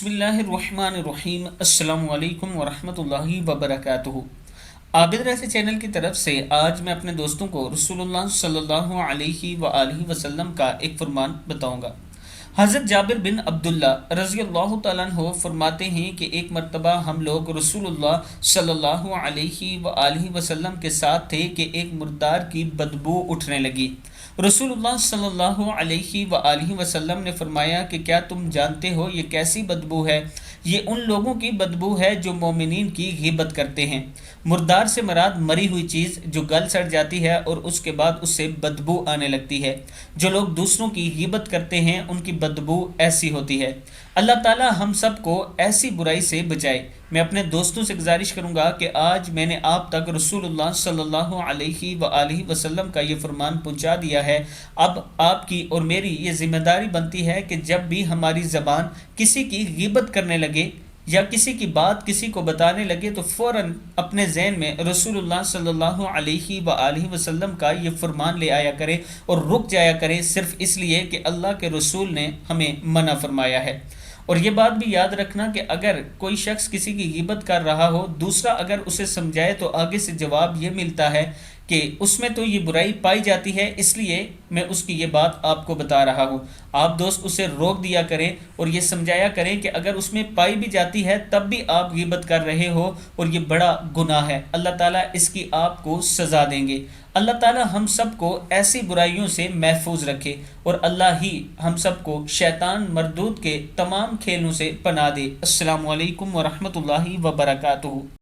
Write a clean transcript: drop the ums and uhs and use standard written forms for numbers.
बिस्मिल्लाहिर्रहमानिर्रहीम। अस्सलामु अलैकुम वरहमतुल्लाहि वबरकातुहू। आबिद रैसे चैनल की तरफ से आज मैं अपने दोस्तों को रसूलुल्लाह सल्लल्लाहु अलैहि वआलिहि वसल्लम का एक फरमान बताऊंगा। हज़रत जाबिर बिन अब्दुल्ला रज़ी अल्लाह तआला अन्हु फरमाते हैं कि एक मर्तबा हम लोग रसूलुल्लाह सल्लल्लाहु अलैहि वआलिहि वसल्लम के साथ थे कि एक मुर्दार की बदबू उठने लगी। रसूलुल्लाह सल्लल्लाहु अलैहि वआलिहि वसल्लम ने फरमाया कि क्या तुम जानते हो ये कैसी बदबू है? ये उन लोगों की बदबू है जो मोमिनीन की गिबत करते हैं। मुर्दार से मराद मरी हुई चीज़ जो गल सड़ जाती है और उसके बाद उससे बदबू आने लगती है। जो लोग दूसरों की गिबत करते हैं उनकी बदबू ऐसी होती है। अल्लाह ताला हम सब को ऐसी बुराई से बचाए। मैं अपने दोस्तों से गुजारिश करूंगा कि आज मैंने आप तक रसूलुल्लाह सल्लल्लाहु अलैहि वआलिहि वसल्लम का ये फरमान पहुंचा दिया है। अब आपकी और मेरी ये जिम्मेदारी बनती है कि जब भी हमारी ज़बान किसी की गिबत करने लगे या किसी की बात किसी को बताने लगे तो फ़ौरन अपने ज़हन में रसूलुल्लाह सल्लल्लाहु अलैहि वआलिहि वसल्लम का ये फरमान ले आया करे और रुक जाया करे, सिर्फ़ इसलिए कि अल्लाह के रसूल ने हमें मना फरमाया है। और ये बात भी याद रखना कि अगर कोई शख्स किसी की गिबत कर रहा हो, दूसरा अगर उसे समझाए तो आगे से जवाब ये मिलता है कि उसमें तो ये बुराई पाई जाती है, इसलिए मैं उसकी ये बात आपको बता रहा हूँ। आप दोस्त उसे रोक दिया करें और ये समझाया करें कि अगर उसमें पाई भी जाती है तब भी आप गिबत कर रहे हो और ये बड़ा गुनाह है, अल्लाह ताला इसकी आपको सज़ा देंगे। अल्लाह ताला हम सब को ऐसी बुराइयों से महफूज रखे और अल्लाह ही हम सब को शैतान मरदूद के तमाम खेलों से पनाह दे। अस्सलामु अलैकुम वरहमतुल्लाहि वबरकातुहू।